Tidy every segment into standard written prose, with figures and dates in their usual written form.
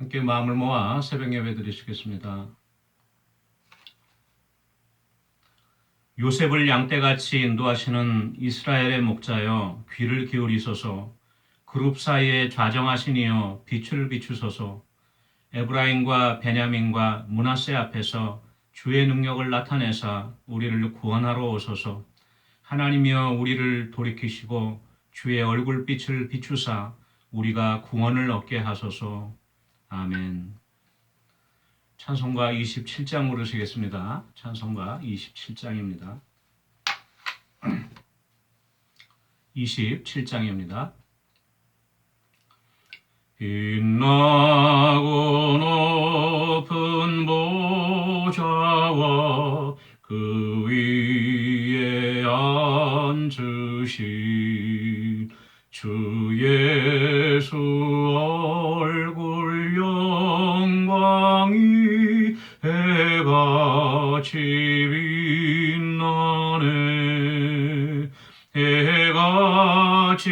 함께 마음을 모아 새벽 예배 드리시겠습니다. 요셉을 양떼같이 인도하시는 이스라엘의 목자여 귀를 기울이소서. 그룹 사이에 좌정하시니여 빛을 비추소서. 에브라임과 베냐민과 므낫세 앞에서 주의 능력을 나타내사 우리를 구원하러 오소서. 하나님이여 우리를 돌이키시고 주의 얼굴빛을 비추사 우리가 구원을 얻게 하소서. 아멘. 찬송가 27장 부르시겠습니다. 찬송가 27장입니다. 27장입니다. 빛나고 높은 보좌와 그 위에 앉으신 주 예수 얼굴 영광이 해같이 빛나네. 해같이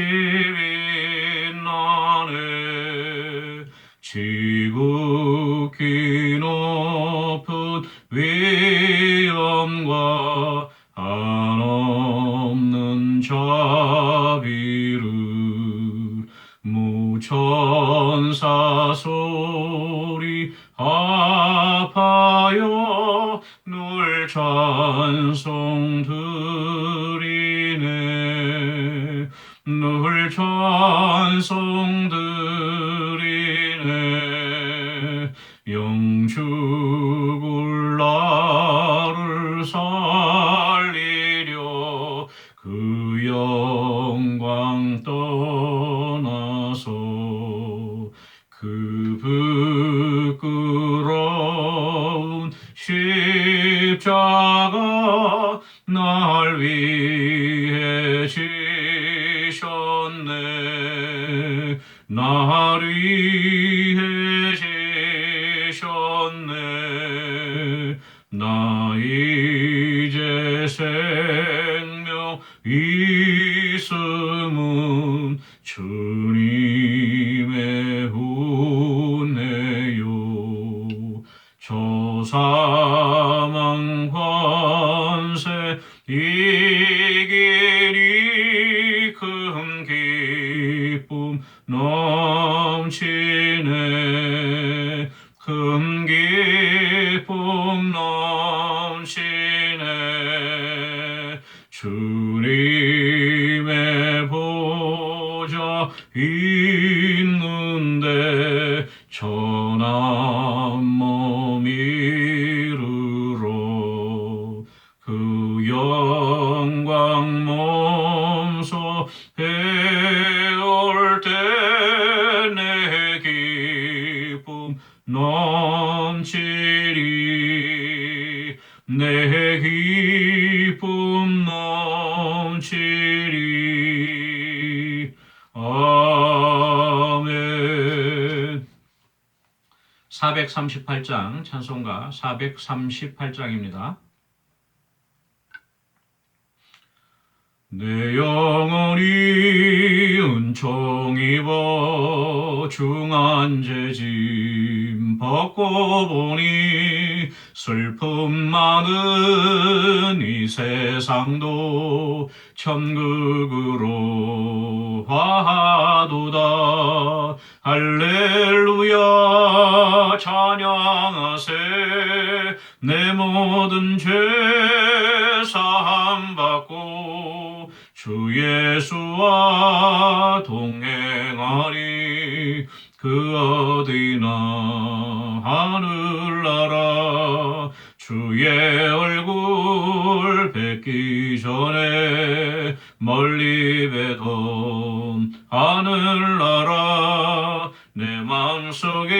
빛나네. 지극히 높은 위엄과 한없는 자비를 무천사 소리 합하여 늘 찬송 드리네. 늘 찬송 드리네. 영죽을 나를 살리려 그 영광 떠나서 그 부끄러운 십자가 날 위해 지셨네. 날 위해 지셨네. 나 이제 생명 있음은 주님의 은혜요. 저 사망 관세 이기니 큰 기쁨 넘치네. 큰 기쁨 넘치네. 주님의 보좌 있는데 전한 몸 이르러 그 영광 몸소 배울 때 내 기쁨 넘치리. 내 기쁨 넘치리. 아멘. 438장 찬송가 438장입니다. 내 영혼이 은총 입어 중한 죄짐 벗고 보니 슬픔 많은 이 세상도 천국으로 화하도다. 할렐루야 찬양하세. 내 모든 죄 사함 받고 주 예수와 동행하리. 그 어디나 하늘나라 주의 얼굴 뵙기 전에 멀리 뵈던 하늘나라 내 마음속에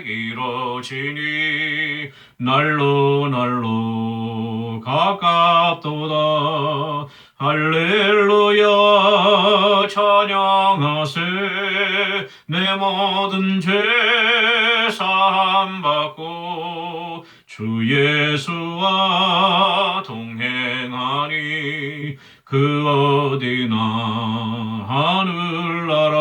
이뤄지니 날로 날로 가깝도다. 할렐루야 찬양하세. 내 모든 죄 사함 받고 주 예수와 동행하니 그 어디나 하늘나라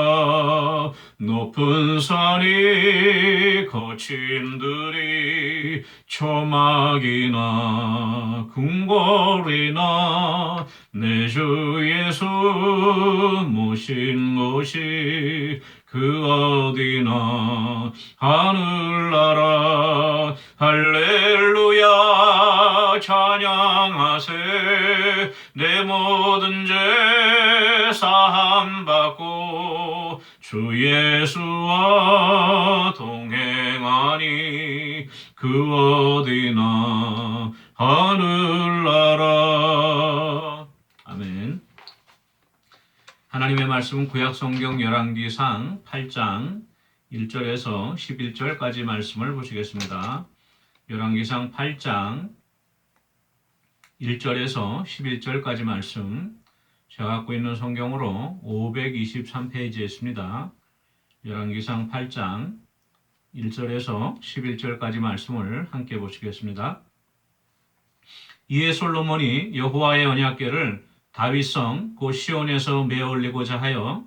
높은 산이 거친들이 초막이나 궁궐이나 내 주 예수 모신 곳이 그 어디나 하늘나라 할렐루야 찬양하세 내 모든 죄 사함받고 주 예수와 동행하니 그 어디나 하늘나라. 아멘. 하나님의 말씀은 구약성경 열왕기상 8장 1절에서 11절까지 말씀을 보시겠습니다. 열왕기상 8장 1절에서 11절까지 말씀, 제가 갖고 있는 성경으로 523페이지에 있습니다. 열왕기상 8장 1절에서 11절까지 말씀을 함께 보시겠습니다. 이에 솔로몬이 여호와의 언약궤를 다윗성 곧 시온에서 메어 올리고자 하여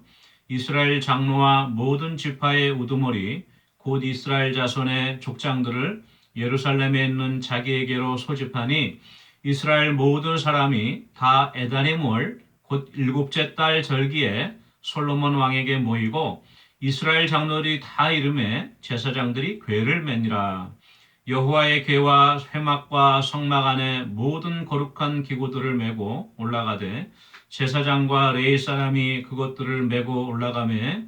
이스라엘 장로와 모든 지파의 우두머리 곧 이스라엘 자손의 족장들을 예루살렘에 있는 자기에게로 소집하니 이스라엘 모든 사람이 다 에다님월 곧 일곱째 달 절기에 솔로몬 왕에게 모이고 이스라엘 장로들이 다 이름에 제사장들이 궤를 매니라. 여호와의 궤와 회막과 성막 안에 모든 거룩한 기구들을 메고 올라가되 제사장과 레위 사람이 그것들을 메고 올라가매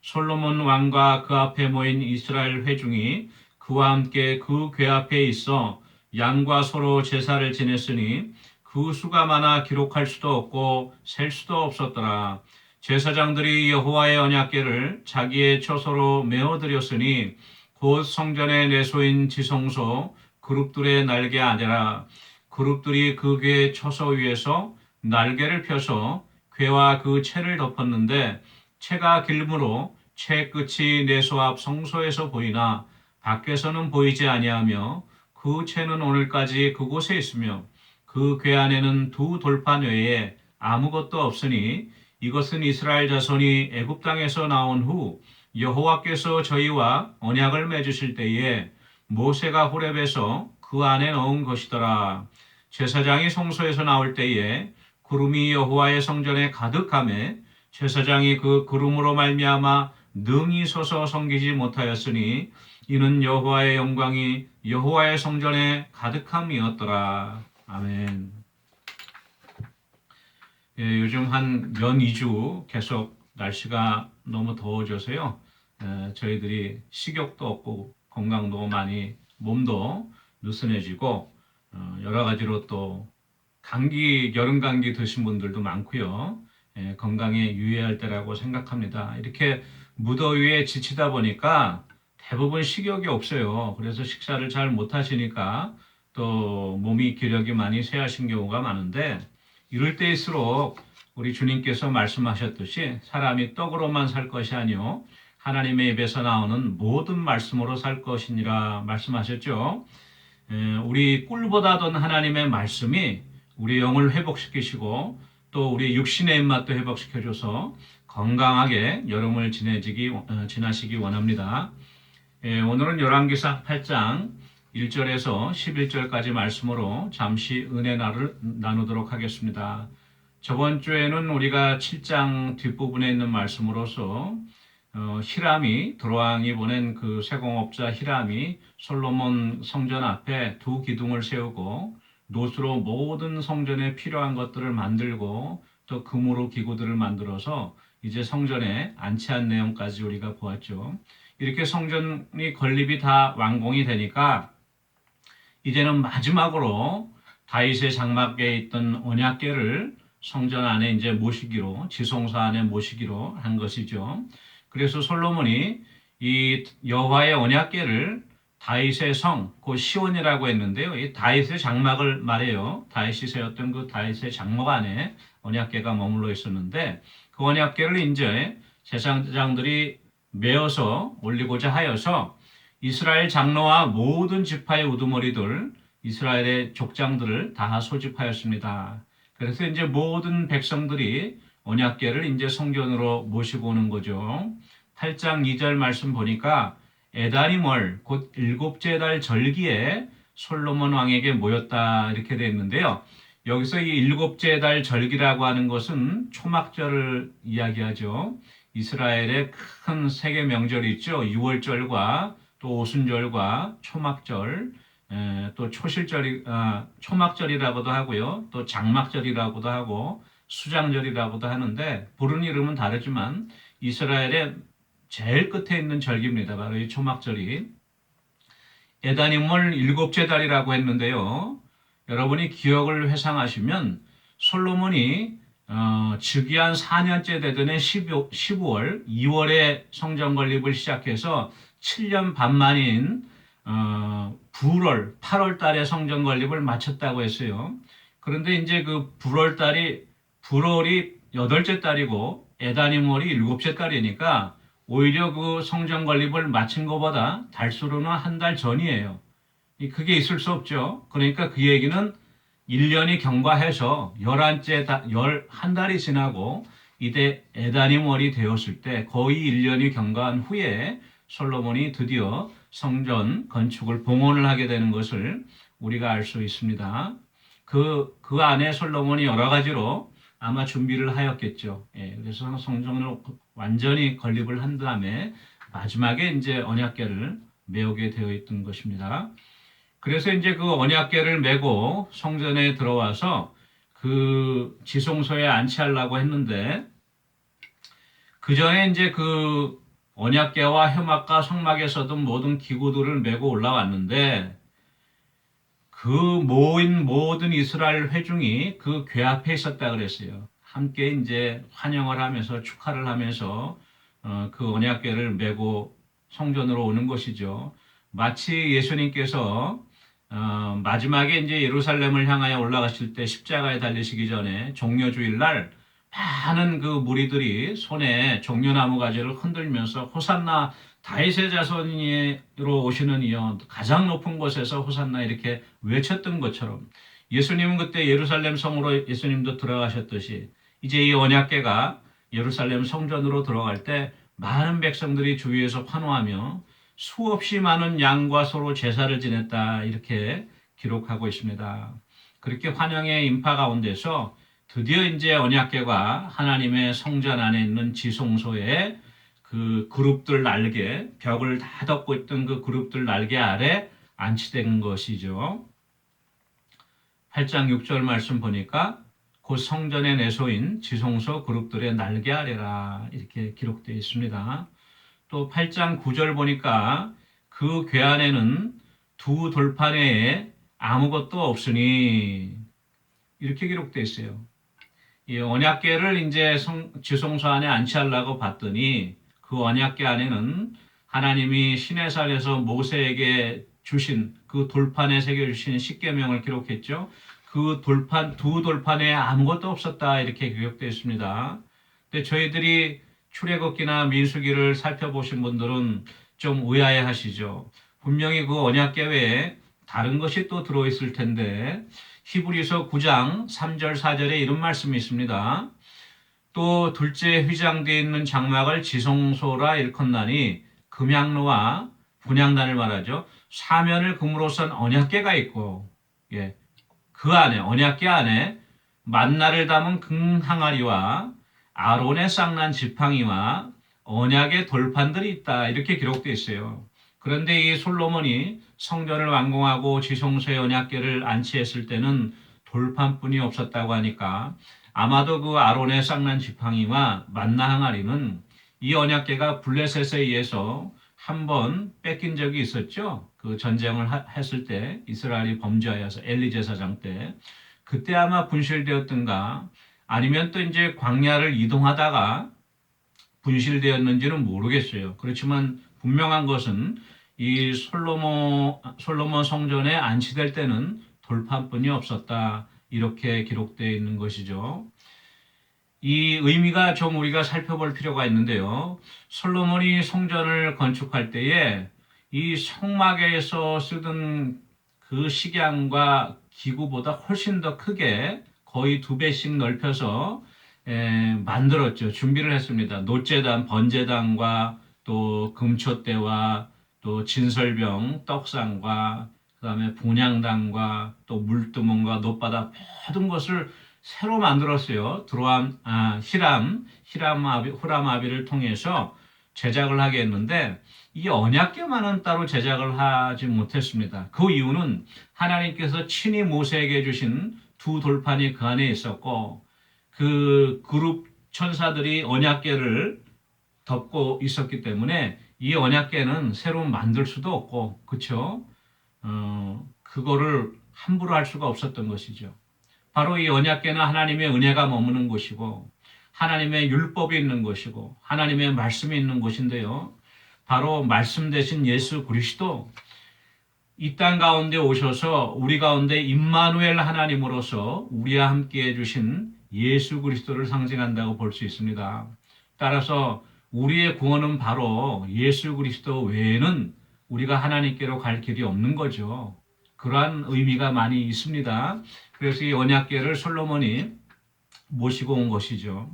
솔로몬 왕과 그 앞에 모인 이스라엘 회중이 그와 함께 그 궤 앞에 있어 양과 소로 제사를 지냈으니 그 수가 많아 기록할 수도 없고 셀 수도 없었더라. 제사장들이 여호와의 언약궤를 자기의 처소로 메어드렸으니 곧 성전의 내소인 지성소 그룹들의 날개 아니라 그룹들이 그 궤 처소 위에서 날개를 펴서 궤와 그 채를 덮었는데 채가 길므로 채 끝이 내소 앞 성소에서 보이나 밖에서는 보이지 아니하며 그 채는 오늘까지 그곳에 있으며 그 궤 안에는 두 돌판 외에 아무것도 없으니 이것은 이스라엘 자손이 애굽 땅에서 나온 후 여호와께서 저희와 언약을 맺으실 때에 모세가 호렙에서 그 안에 넣은 것이더라. 제사장이 성소에서 나올 때에 구름이 여호와의 성전에 가득하매 제사장이 그 구름으로 말미암아 능히 서서 섬기지 못하였으니 이는 여호와의 영광이 여호와의 성전에 가득함이었더라. 아멘. 예, 요즘 한 연 2주 계속 날씨가 너무 더워져서요. 저희들이 식욕도 없고 건강도 많이 몸도 느슨해지고 여러 가지로 또 감기, 여름 감기 드신 분들도 많고요. 건강에 유의할 때라고 생각합니다. 이렇게 무더위에 지치다 보니까 대부분 식욕이 없어요. 그래서 식사를 잘 못하시니까 또 몸이 기력이 많이 쇠하신 경우가 많은데 이럴 때일수록 우리 주님께서 말씀하셨듯이 사람이 떡으로만 살 것이 아니요 하나님의 입에서 나오는 모든 말씀으로 살 것이니라 말씀하셨죠. 우리 꿀보다 더 하나님의 말씀이 우리 영을 회복시키시고 또 우리 육신의 입맛도 회복시켜줘서 건강하게 여름을 지나시기 원합니다. 오늘은 열왕기상 8장 1절에서 11절까지 말씀으로 잠시 은혜나를 나누도록 하겠습니다. 저번 주에는 우리가 7장 뒷부분에 있는 말씀으로서 히람이 도로왕이 보낸 그 세공업자 히람이 솔로몬 성전 앞에 두 기둥을 세우고 노수로 모든 성전에 필요한 것들을 만들고 또 금으로 기구들을 만들어서 이제 성전에 안치한 내용까지 우리가 보았죠. 이렇게 성전이 건립이 다 완공이 되니까 이제는 마지막으로 다윗의 장막에 있던 언약궤를 성전 안에 이제 모시기로, 지성소 안에 모시기로 한 것이죠. 그래서 솔로몬이 이 여호와의 언약궤를 다윗의 성, 그 시온이라고 했는데요. 이 다윗의 장막을 말해요. 다윗이 세웠던 그 다윗의 장막 안에 언약궤가 머물러 있었는데 그 언약궤를 이제 제사장들이 메어서 올리고자 하여서 이스라엘 장로와 모든 지파의 우두머리들, 이스라엘의 족장들을 다 소집하였습니다. 그래서 이제 모든 백성들이 언약궤를 이제 성전으로 모시고 오는 거죠. 8장 2절 말씀 보니까 에다림월 곧 일곱째 달 절기에 솔로몬 왕에게 모였다 이렇게 되어 있는데요. 여기서 이 일곱째 달 절기라고 하는 것은 초막절을 이야기하죠. 이스라엘의 큰 세 개 명절이 있죠. 유월절과 또 오순절과 초막절, 또 초막절이라고도 하고요. 또 장막절이라고도 하고 수장절이라고도 하는데 부르는 이름은 다르지만 이스라엘의 제일 끝에 있는 절기입니다. 바로 이 초막절이. 에다님을 일곱째 달이라고 했는데요. 여러분이 기억을 회상하시면 솔로몬이 즉위한 4년째 되던 해 15월, 2월에 성전 건립을 시작해서 7년 반 만인 8월 달에 성전 건립을 마쳤다고 했어요. 그런데 이제 그 불월이 8째 달이고 에다님월이 7째 달이니까 오히려 그 성전 건립을 마친 것보다 달수로는 한 달 전이에요. 그게 있을 수 없죠. 그러니까 그 얘기는 1년이 경과해서 11달이 지나고 이때 에다님월이 되었을 때 거의 1년이 경과한 후에 솔로몬이 드디어 성전 건축을 봉헌을 하게 되는 것을 우리가 알 수 있습니다. 그 안에 솔로몬이 여러 가지로 아마 준비를 하였겠죠. 그래서 성전을 완전히 건립을 한 다음에 마지막에 이제 언약궤를 메우게 되어 있던 것입니다. 그래서 이제 그 언약궤를 메고 성전에 들어와서 그 지성소에 안치하려고 했는데 그 전에 이제 그 언약궤와 회막과 성막에 서던 모든 기구들을 메고 올라왔는데 그 모인 모든 이스라엘 회중이 그 궤 앞에 있었다 그랬어요. 함께 이제 환영을 하면서 축하를 하면서 그 언약궤를 메고 성전으로 오는 것이죠. 마치 예수님께서 마지막에 이제 예루살렘을 향하여 올라가실 때 십자가에 달리시기 전에 종려주일 날 많은 그 무리들이 손에 종려나무 가지를 흔들면서 호산나 다윗의 자손으로 오시는 이여 가장 높은 곳에서 호산나 이렇게 외쳤던 것처럼 예수님은 그때 예루살렘 성으로 예수님도 들어가셨듯이 이제 이 언약궤가 예루살렘 성전으로 들어갈 때 많은 백성들이 주위에서 환호하며 수없이 많은 양과 소로 제사를 지냈다 이렇게 기록하고 있습니다. 그렇게 환영의 인파 가운데서 드디어 이제 언약궤가 하나님의 성전 안에 있는 지성소에 그 그룹들 날개, 벽을 다 덮고 있던 그 그룹들 날개 아래 안치된 것이죠. 8장 6절 말씀 보니까 곧 성전의 내소인 지성소 그룹들의 날개 아래라 이렇게 기록되어 있습니다. 또 8장 9절 보니까 그 궤 안에는 두 돌판 외에 아무것도 없으니 이렇게 기록되어 있어요. 이 언약궤를 이제 지성소 안에 안치하려고 봤더니 그 언약궤 안에는 하나님이 시내산에서 모세에게 주신 그 돌판에 새겨주신 십계명을 기록했죠. 그 두 돌판에 아무것도 없었다 이렇게 기록되어 있습니다. 근데 저희들이 출애굽기나 민수기를 살펴보신 분들은 좀 의아해 하시죠. 분명히 그 언약궤 외에 다른 것이 또 들어있을 텐데 히브리서 9장 3절 4절에 이런 말씀이 있습니다. 또 둘째 휘장되어 있는 장막을 지성소라 일컫나니 금향로와 분향단을 말하죠. 사면을 금으로 쓴 언약궤가 있고 그 안에 언약궤 안에 만나를 담은 금항아리와 아론의 쌍난 지팡이와 언약의 돌판들이 있다 이렇게 기록되어 있어요. 그런데 이 솔로몬이 성전을 완공하고 지성소의 언약궤를 안치했을 때는 돌판뿐이 없었다고 하니까 아마도 그 아론의 쌍난 지팡이와 만나 항아리는 이 언약궤가 블레셋에 의해서 한번 뺏긴 적이 있었죠. 그 전쟁을 했을 때 이스라엘이 범죄하여서 엘리 제사장 때 그때 아마 분실되었던가 아니면 또 이제 광야를 이동하다가 분실되었는지는 모르겠어요. 그렇지만 분명한 것은 이 솔로몬 성전에 안치될 때는 돌판뿐이 없었다. 이렇게 기록되어 있는 것이죠. 이 의미가 좀 우리가 살펴볼 필요가 있는데요. 솔로몬이 성전을 건축할 때에 이 성막에서 쓰던 그 식양과 기구보다 훨씬 더 크게 거의 2배씩 넓혀서 만들었죠. 준비를 했습니다. 노제단, 번제단과 또 금초대와 또 진설병, 떡상과 그다음에 분향단과 또 물두멍과 놋바닥 모든 것을 새로 만들었어요. 후람아비를 통해서 제작을 하게 했는데 이 언약궤만은 따로 제작을 하지 못했습니다. 그 이유는 하나님께서 친히 모세에게 주신 두 돌판이 그 안에 있었고 그 그룹 천사들이 언약궤를 덮고 있었기 때문에 이 언약궤는 새로 만들 수도 없고 그렇죠? 그거를 함부로 할 수가 없었던 것이죠. 바로 이 언약궤는 하나님의 은혜가 머무는 곳이고 하나님의 율법이 있는 곳이고 하나님의 말씀이 있는 곳인데요. 바로 말씀 되신 예수 그리스도 이 땅 가운데 오셔서 우리 가운데 임마누엘 하나님으로서 우리와 함께 해주신 예수 그리스도를 상징한다고 볼 수 있습니다. 따라서 우리의 구원은 바로 예수 그리스도 외에는 우리가 하나님께로 갈 길이 없는 거죠. 그러한 의미가 많이 있습니다. 그래서 이 언약궤를 솔로몬이 모시고 온 것이죠.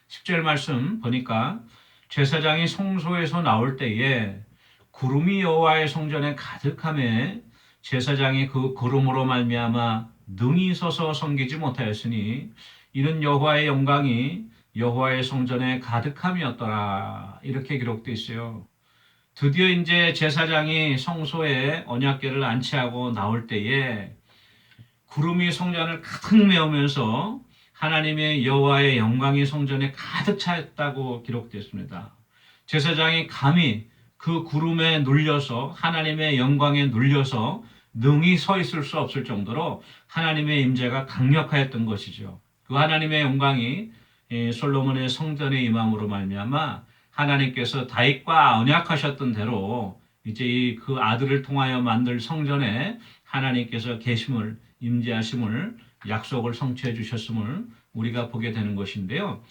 10절 말씀 보니까 제사장이 성소에서 나올 때에 구름이 여호와의 성전에 가득하매 제사장이 그 구름으로 말미암아 능히 서서 섬기지 못하였으니 이는 여호와의 영광이 여호와의 성전에 가득함이었더라. 이렇게 기록되어 있어요. 드디어 이제 제사장이 성소에 언약궤를 안치하고 나올 때에 구름이 성전을 가득 메우면서 하나님의 여호와의 영광이 성전에 가득 차있다고 기록되었습니다. 제사장이 감히 그 구름에 눌려서 하나님의 영광에 눌려서 능히 서 있을 수 없을 정도로 하나님의 임재가 강력하였던 것이죠. 그 하나님의 영광이 솔로몬의 성전의 임함으로 말미암아 하나님께서 다윗과 언약하셨던 대로 이제 그 아들을 통하여 만들 성전에 하나님께서 계심을 임재하심을 약속을 성취해 주셨음을 우리가 보게 되는 것인데요.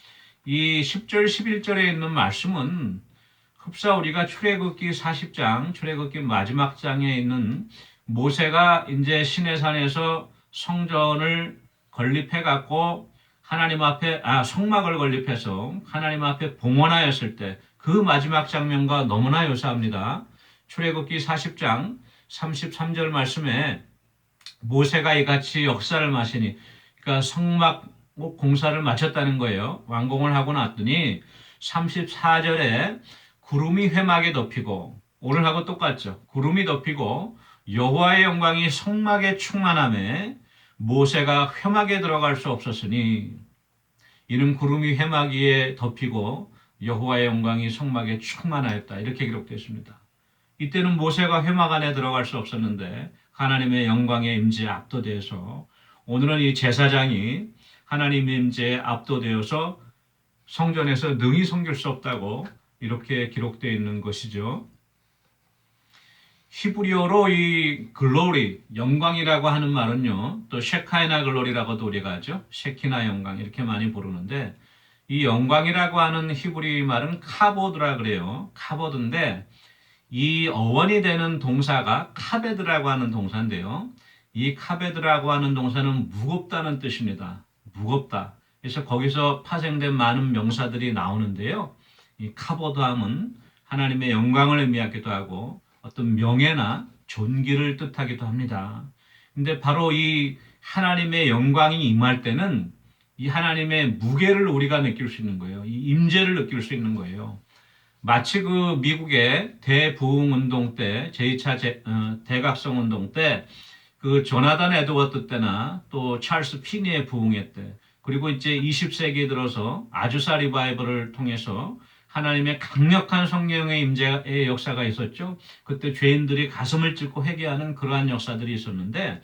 이 10절 11절에 있는 말씀은 흡사 우리가 출애굽기 40장 출애굽기 마지막 장에 있는 모세가 이제 시내산에서 성전을 건립해 갖고 하나님 앞에 성막을 건립해서 하나님 앞에 봉헌하였을 때 그 마지막 장면과 너무나 유사합니다. 출애굽기 40장 33절 말씀에 모세가 이같이 역사를 마시니 그러니까 성막 공사를 마쳤다는 거예요. 완공을 하고 났더니 34절에 구름이 회막에 덮이고 오늘하고 똑같죠. 구름이 덮이고 여호와의 영광이 성막에 충만함에 모세가 회막에 들어갈 수 없었으니 이는 구름이 회막 위에 덮이고 여호와의 영광이 성막에 충만하였다. 이렇게 기록되어 있습니다. 이때는 모세가 회막 안에 들어갈 수 없었는데 하나님의 영광의 임재에 압도되어서 오늘은 이 제사장이 하나님의 임재에 압도되어서 성전에서 능히 섬길 수 없다고 이렇게 기록되어 있는 것이죠. 히브리어로 이 글로리, 영광이라고 하는 말은요. 또 셰카이나 글로리라고도 우리가 하죠. 셰키나 영광 이렇게 많이 부르는데 이 영광이라고 하는 히브리 말은 카보드라 그래요. 카보드인데 이 어원이 되는 동사가 카베드라고 하는 동사인데요. 이 카베드라고 하는 동사는 무겁다는 뜻입니다. 무겁다. 그래서 거기서 파생된 많은 명사들이 나오는데요. 이 카보드함은 하나님의 영광을 의미하기도 하고 어떤 명예나 존귀를 뜻하기도 합니다. 근데 바로 이 하나님의 영광이 임할 때는 이 하나님의 무게를 우리가 느낄 수 있는 거예요. 이 임재를 느낄 수 있는 거예요. 마치 그 미국의 대부흥운동 때, 제2차 대각성 운동 때, 그 조나단 에드워드 때나 또 찰스 피니의 부흥회 때, 그리고 이제 20세기에 들어서 아주사 리바이벌을 통해서 하나님의 강력한 성령의 임재의 역사가 있었죠. 그때 죄인들이 가슴을 찢고 회개하는 그러한 역사들이 있었는데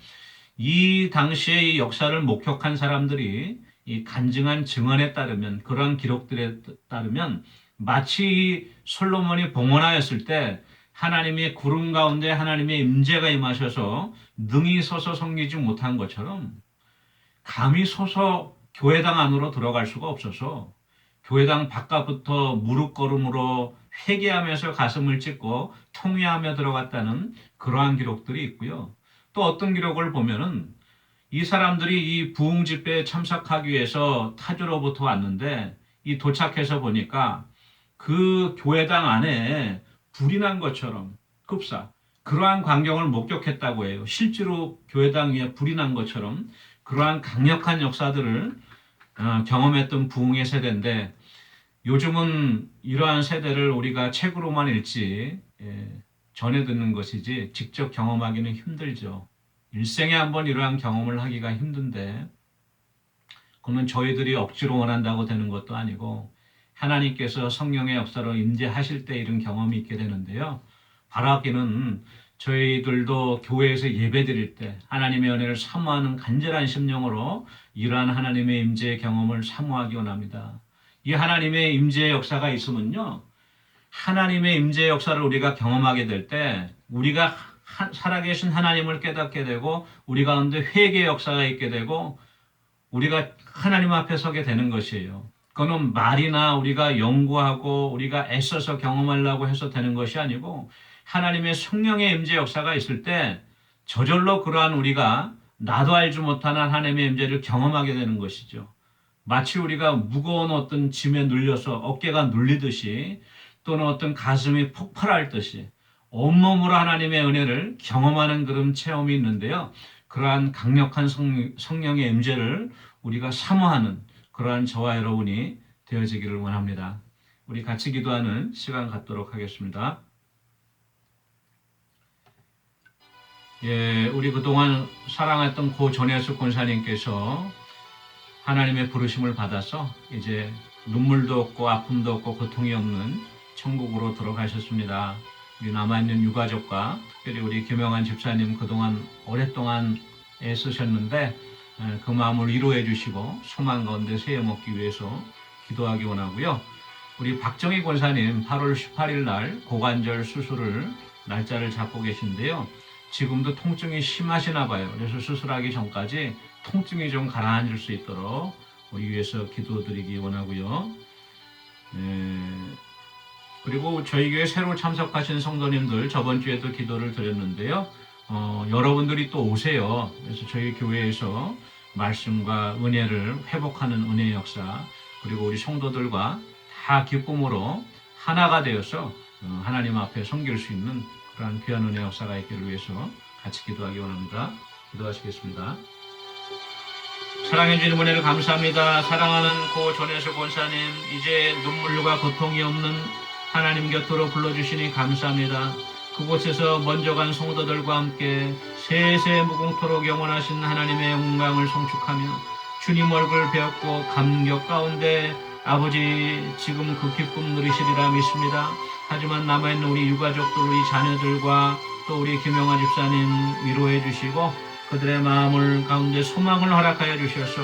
이 당시에 이 역사를 목격한 사람들이 이 간증한 증언에 따르면 그러한 기록들에 따르면 마치 솔로몬이 봉헌하였을 때 하나님의 구름 가운데 하나님의 임재가 임하셔서 능히 서서 섬기지 못한 것처럼 감히 서서 교회당 안으로 들어갈 수가 없어서 교회당 바깥부터 무릎걸음으로 회개하면서 가슴을 찢고 통회하며 들어갔다는 그러한 기록들이 있고요. 또 어떤 기록을 보면은 이 사람들이 이 부흥 집회에 참석하기 위해서 타주로부터 왔는데 이 도착해서 보니까 그 교회당 안에 불이 난 것처럼 급사 그러한 광경을 목격했다고 해요. 실제로 교회당 위에 불이 난 것처럼 그러한 강력한 역사들을 경험했던 부흥의 세대인데 요즘은 이러한 세대를 우리가 책으로만 읽지 전해 듣는 것이지 직접 경험하기는 힘들죠. 일생에 한번 이러한 경험을 하기가 힘든데 그러면 저희들이 억지로 원한다고 되는 것도 아니고 하나님께서 성령의 역사로 임재하실 때 이런 경험이 있게 되는데요. 바라기는 저희들도 교회에서 예배드릴 때 하나님의 은혜를 사모하는 간절한 심령으로 이러한 하나님의 임재의 경험을 사모하기 원합니다. 이 하나님의 임재의 역사가 있으면요. 하나님의 임재의 역사를 우리가 경험하게 될 때 우리가 살아계신 하나님을 깨닫게 되고 우리 가운데 회개의 역사가 있게 되고 우리가 하나님 앞에 서게 되는 것이에요. 그거는 말이나 우리가 연구하고 우리가 애써서 경험하려고 해서 되는 것이 아니고 하나님의 성령의 임재 역사가 있을 때 저절로 그러한 우리가 나도 알지 못하는 하나님의 임재를 경험하게 되는 것이죠. 마치 우리가 무거운 어떤 짐에 눌려서 어깨가 눌리듯이 또는 어떤 가슴이 폭발할 듯이 온몸으로 하나님의 은혜를 경험하는 그런 체험이 있는데요. 그러한 강력한 성령의 임재를 우리가 사모하는 그러한 저와 여러분이 되어지기를 원합니다. 우리 같이 기도하는 시간 갖도록 하겠습니다. 우리 그동안 사랑했던 고 전혜숙 권사님께서 하나님의 부르심을 받아서 이제 눈물도 없고 아픔도 없고 고통이 없는 천국으로 들어가셨습니다. 우리 남아있는 유가족과 특별히 우리 김영환 집사님 그동안 오랫동안 애쓰셨는데 그 마음을 위로해 주시고 소망 가운데 세워 먹기 위해서 기도하기 원하고요. 우리 박정희 권사님 8월 18일 날 고관절 수술을 날짜를 잡고 계신데요. 지금도 통증이 심하시나 봐요. 그래서 수술하기 전까지 통증이 좀 가라앉을 수 있도록 우리 위해서 기도드리기 원하고요. 그리고 저희 교회 새로 참석하신 성도님들 저번 주에도 기도를 드렸는데요. 여러분들이 또 오세요. 그래서 저희 교회에서 말씀과 은혜를 회복하는 은혜의 역사 그리고 우리 성도들과 다 기쁨으로 하나가 되어서 하나님 앞에 섬길 수 있는 그러한 귀한 은혜의 역사가 있기를 위해서 같이 기도하기 원합니다. 기도하시겠습니다. 사랑해 주시는 은혜를 감사합니다. 사랑하는 고 전혜숙 권사님 이제 눈물과 고통이 없는 하나님 곁으로 불러주시니 감사합니다. 그곳에서 먼저 간 성도들과 함께 세세 무궁토록 영원하신 하나님의 영광을 송축하며 주님 얼굴 배웠고 감격 가운데 아버지 지금 그 기쁨 누리시리라 믿습니다. 하지만 남아있는 우리 유가족들 우리 자녀들과 또 우리 김영아 집사님 위로해 주시고 그들의 마음을 가운데 소망을 허락하여 주셔서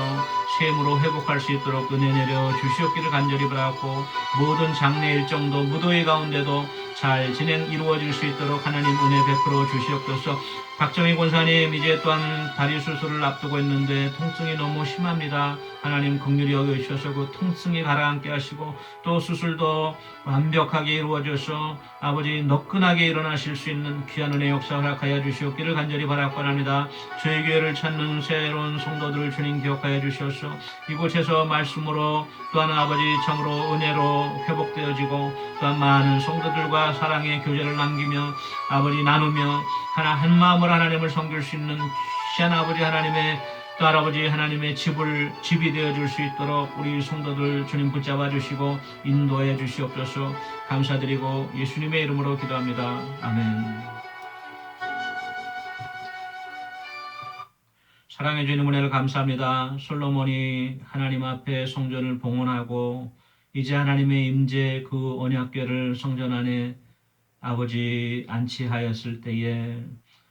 샘으로 회복할 수 있도록 은혜 내려 주시옵기를 간절히 바라고 모든 장례 일정도 무도회 가운데도 잘 진행 이루어질 수 있도록 하나님 은혜 베풀어 주시옵소서. 박정희 권사님 이제 또한 다리 수술을 앞두고 있는데 통증이 너무 심합니다. 하나님 긍휼히 여겨주셔서 그 통증이 가라앉게 하시고 또 수술도 완벽하게 이루어져서 아버지 너끈하게 일어나실 수 있는 귀한 은혜 역사 허락하여 주시옵기를 간절히 바라고 합니다. 저희 교회를 찾는 새로운 성도들을 주님 기억하여 주셔서 이곳에서 말씀으로 또한 아버지 참으로 은혜로 회복되어지고 또한 많은 성도들과 사랑의 교제를 남기며 아버지 나누며 한 마음으로 하나님을 섬길 수 있는 귀한 아버지 하나님의 또 할아버지 하나님의 집이 되어줄 수 있도록 우리 성도들 주님 붙잡아 주시고 인도해 주시옵소서. 감사드리고 예수님의 이름으로 기도합니다. 아멘. 사랑해 주시는 은혜를 감사합니다. 솔로몬이 하나님 앞에 성전을 봉헌하고 이제 하나님의 임재 그 언약궤를 성전 안에 아버지 안치하였을 때에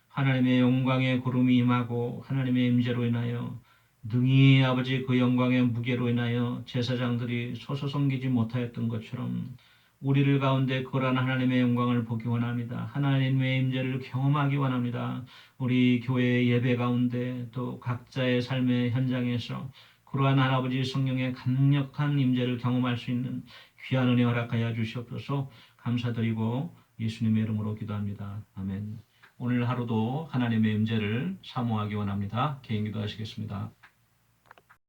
하나님의 영광의 구름이 임하고 하나님의 임재로 인하여 능히 아버지 그 영광의 무게로 인하여 제사장들이 서서 섬기지 못하였던 것처럼 우리를 가운데 그러한 하나님의 영광을 보기 원합니다. 하나님의 임재를 경험하기 원합니다. 우리 교회의 예배 가운데 또 각자의 삶의 현장에서 그러한 할아버지 성령의 강력한 임재를 경험할 수 있는 귀한 은혜 허락하여 주시옵소서. 감사드리고 예수님의 이름으로 기도합니다. 아멘. 오늘 하루도 하나님의 임재를 사모하기 원합니다. 개인 기도하시겠습니다.